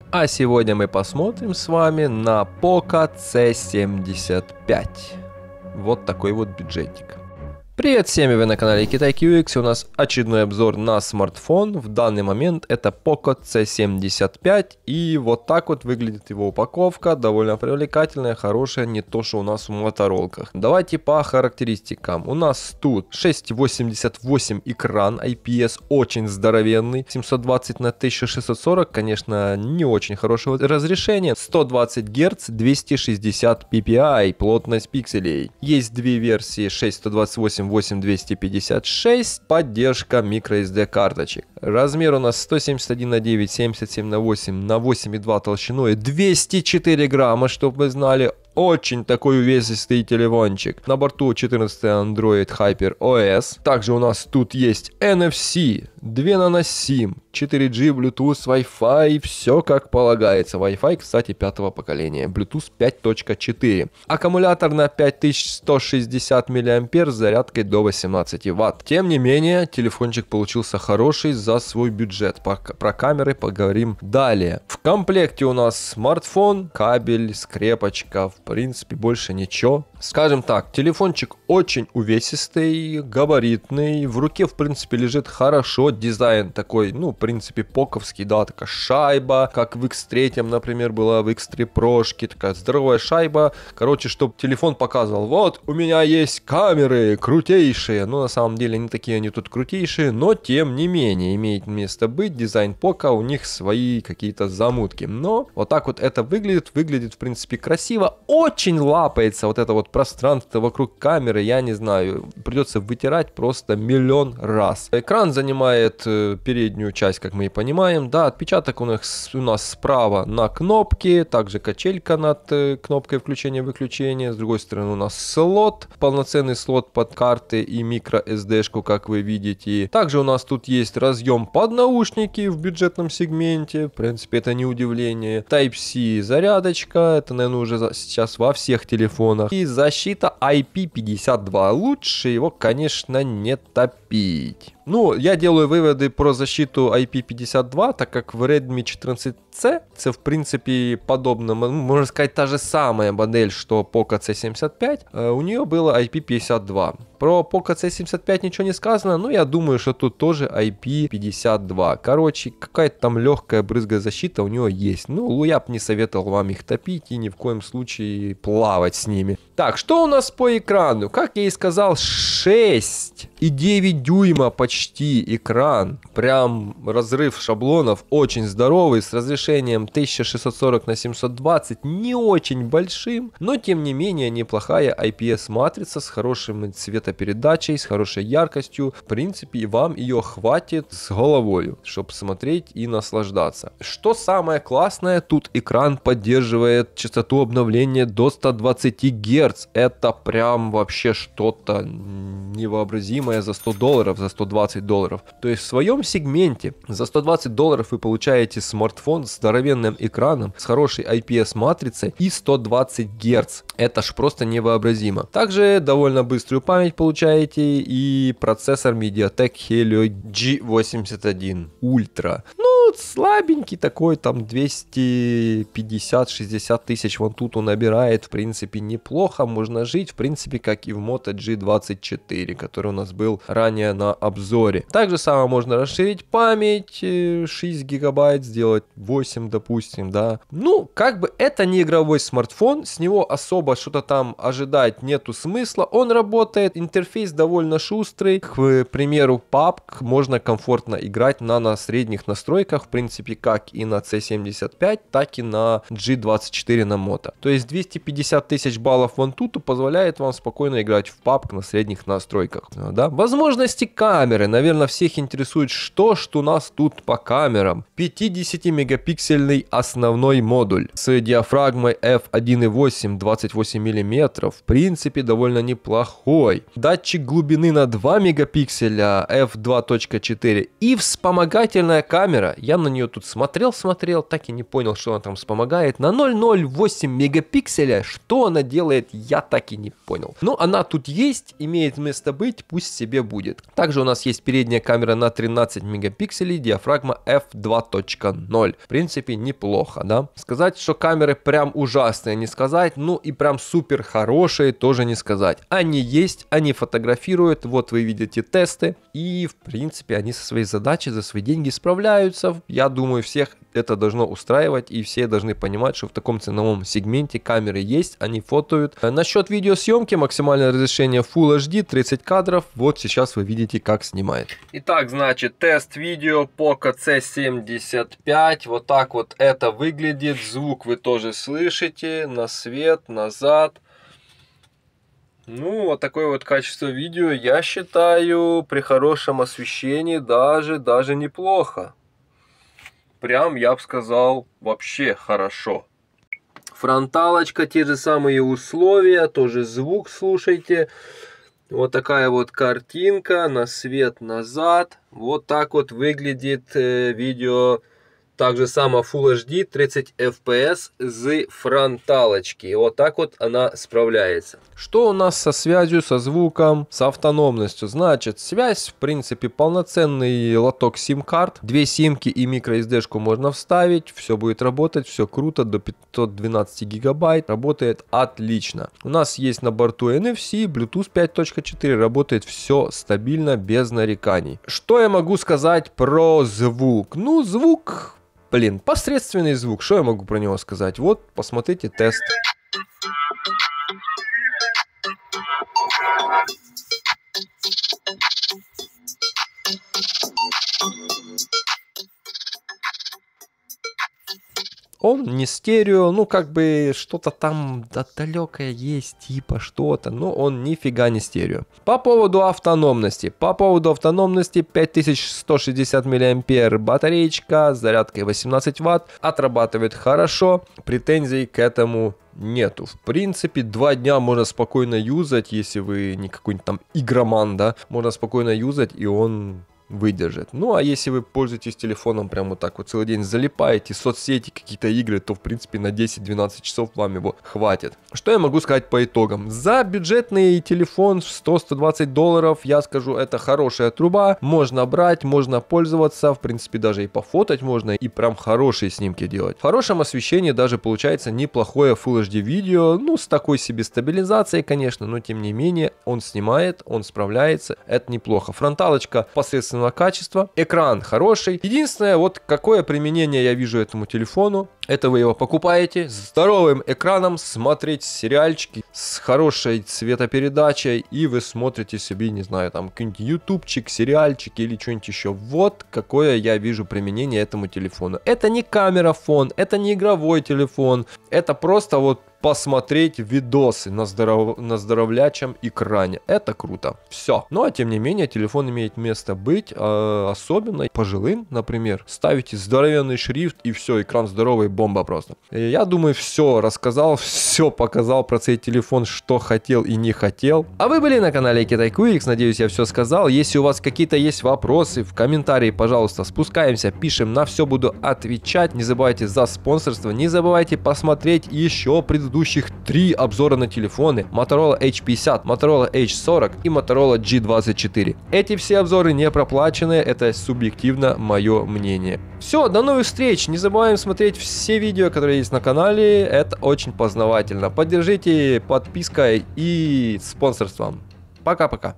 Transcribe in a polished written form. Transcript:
А сегодня мы посмотрим с вами на Poco C75. Вот такой вот бюджетик. Привет всем, вы на канале Китайки UX, и у нас очередной обзор на смартфон. В данный момент это Poco C75, и вот так вот выглядит его упаковка, довольно привлекательная, хорошая, не то что у нас в моторолках. Давайте по характеристикам. У нас тут 6,88 экран IPS, очень здоровенный, 720 на 1640, конечно, не очень хорошего разрешения, 120 Гц, 260 ppi, плотность пикселей. Есть две версии, 6128 8256, поддержка microSD карточек. Размер у нас 171 на 9, 77 на 8 на 8,2 толщиной, 204 грамма, чтобы вы знали. Очень такой увесистый телефончик. На борту 14 Android Hyper OS. Также у нас тут есть NFC, 2 нано-SIM, 4G, Bluetooth, Wi-Fi, все как полагается. Wi-Fi, кстати, 5-го поколения, Bluetooth 5.4. Аккумулятор на 5160 мАh с зарядкой до 18 Вт. Тем не менее, телефончик получился хороший за свой бюджет. Про камеры поговорим далее. В комплекте у нас смартфон, кабель, скрепочка, в принципе больше ничего. Скажем так, телефончик очень увесистый, габаритный, в руке в принципе лежит хорошо, дизайн такой, ну в принципе поковский, да, такая шайба, как в X3, например, была в X3 Прошке, такая здоровая шайба, короче, чтобы телефон показывал, вот у меня есть камеры крутейшие, но на самом деле не такие они тут крутейшие, но тем не менее имеет место быть, дизайн Poco, у них свои какие-то замутки, но вот так вот это выглядит в принципе красиво, очень лапается вот это вот пространство вокруг камеры, я не знаю, придется вытирать просто миллион раз. Экран занимает переднюю часть, как мы и понимаем, да, отпечаток у нас справа на кнопке, также качелька над кнопкой включения-выключения, с другой стороны у нас слот, полноценный слот под карты и micro SD-шку, как вы видите. Также у нас тут есть разъем под наушники в бюджетном сегменте, в принципе это не удивление. Type-C зарядочка, это, наверное, уже сейчас во всех телефонах. И защита IP52. Лучше его, конечно, не топить. Ну, я делаю выводы про защиту IP52, так как в Redmi 14C, это в принципе подобно, можно сказать, та же самая модель, что Poco C75, у нее было IP52. Про Poco C75 ничего не сказано, но я думаю, что тут тоже IP52. Короче, какая-то там легкая брызгозащита у него есть. Ну, я бы не советовал вам их топить и ни в коем случае плавать с ними. Так, что у нас по экрану? Как я и сказал, 6,9 дюйма почти экран. Прям разрыв шаблонов очень здоровый, с разрешением 1640 на 720, не очень большим, но тем не менее неплохая IPS матрица с хорошим цветопередачей, с хорошей яркостью. В принципе, вам ее хватит с головой, чтобы смотреть и наслаждаться. Что самое классное, тут экран поддерживает частоту обновления до 120 Гц. Это прям вообще что-то невообразимое за $100, за $120. То есть в своем сегменте за $120 вы получаете смартфон с здоровенным экраном, с хорошей IPS матрицей и 120 Гц. Это ж просто невообразимо. Также довольно быструю память получаете и процессор MediaTek Helio G81 Ultra. Ну, слабенький такой, там 250-60 тысяч вон тут он набирает, в принципе неплохо, можно жить, в принципе как и в Moto G24, который у нас был ранее на обзоре. Также самое можно расширить память, 6 гигабайт, сделать 8, допустим, да. Ну, как бы это не игровой смартфон, с него особо что-то там ожидать нету смысла, он работает, интерфейс довольно шустрый, к примеру PUBG можно комфортно играть на средних настройках, в принципе, как и на C75, так и на G24 на Moto. То есть 250 тысяч баллов в Antutu позволяет вам спокойно играть в PUBG на средних настройках. Да? Возможности камеры. Наверное, всех интересует, что у нас тут по камерам. 50-мегапиксельный основной модуль с диафрагмой f1.8 28 мм. В принципе, довольно неплохой. Датчик глубины на 2 мегапикселя f2.4 и вспомогательная камера. Я на нее тут смотрел, так и не понял, что она там вспомогает. На 0,08 мегапикселя, что она делает, я так и не понял. Но она тут есть, имеет место быть, пусть себе будет. Также у нас есть передняя камера на 13 мегапикселей, диафрагма f2.0. В принципе, неплохо, да? Сказать, что камеры прям ужасные, не сказать, ну и прям супер хорошие тоже не сказать. Они есть, они фотографируют, вот вы видите тесты, и в принципе они со своей задачей за свои деньги справляются. Я думаю, всех это должно устраивать, и все должны понимать, что в таком ценовом сегменте камеры есть, они фотоют. Насчет видеосъемки, максимальное разрешение Full HD, 30 кадров, вот сейчас вы видите, как снимает. Итак, значит, тест видео Poco C75, вот так вот это выглядит, звук вы тоже слышите, на свет, назад. Ну, вот такое вот качество видео, я считаю, при хорошем освещении даже неплохо. Прям, я бы сказал, вообще хорошо. Фронталочка, те же самые условия, тоже звук слушайте. Вот такая вот картинка, на свет, назад. Вот так вот выглядит видео. Также само Full HD 30 FPS с фронталочки. Вот так вот она справляется. Что у нас со связью, со звуком, с автономностью? Значит, связь, в принципе, полноценный лоток сим-карт. 2 симки и microSD-шку можно вставить. Все будет работать, все круто, до 512 гигабайт. Работает отлично. У нас есть на борту NFC, Bluetooth 5.4. Работает все стабильно, без нареканий. Что я могу сказать про звук? Ну, звук... Блин, посредственный звук, что я могу про него сказать? Вот, посмотрите тест. Он не стерео, ну как бы что-то там далекое есть, типа что-то, но он нифига не стерео. По поводу автономности. 5160 мАh батареечка с зарядкой 18 Вт, отрабатывает хорошо, претензий к этому нету. В принципе, 2 дня можно спокойно юзать, если вы не какой-нибудь там игроман, да, можно спокойно юзать, и он выдержит. Ну, а если вы пользуетесь телефоном прямо вот так вот целый день, залипаете, соцсети, какие-то игры, то, в принципе, на 10-12 часов вам его хватит. Что я могу сказать по итогам? За бюджетный телефон в 100-120 долларов, я скажу, это хорошая труба. Можно брать, можно пользоваться, в принципе, даже и пофотать можно, и прям хорошие снимки делать. В хорошем освещении даже получается неплохое Full HD видео, ну, с такой себе стабилизацией, конечно, но, тем не менее, он снимает, он справляется, это неплохо. Фронталочка посредственно качества, экран хороший. Единственное, вот какое применение я вижу этому телефону, это вы его покупаете с здоровым экраном, смотреть сериальчики с хорошей цветопередачей, и вы смотрите себе, не знаю, там какой-нибудь ютубчик, сериальчик или что-нибудь еще. Вот какое я вижу применение этому телефону. Это не камера-фон, это не игровой телефон, это просто вот посмотреть видосы на здоровлячем экране. Это круто. Все. Ну, а тем не менее, телефон имеет место быть, особенно пожилым, например. Ставите здоровенный шрифт, и все, экран здоровый, бомба просто. Я думаю, все рассказал, все показал про цей телефон, что хотел и не хотел. А вы были на канале KitaiQX, надеюсь, я все сказал. Если у вас какие-то есть вопросы, в комментарии, пожалуйста, спускаемся, пишем, на все буду отвечать. Не забывайте за спонсорство, не забывайте посмотреть еще предыдущие 3 обзора на телефоны: Motorola H50, Motorola H40 и Motorola G24. Эти все обзоры не проплаченные, это субъективно мое мнение. Все, до новых встреч, не забываем смотреть все видео, которые есть на канале, это очень познавательно. Поддержите подпиской и спонсорством. Пока-пока.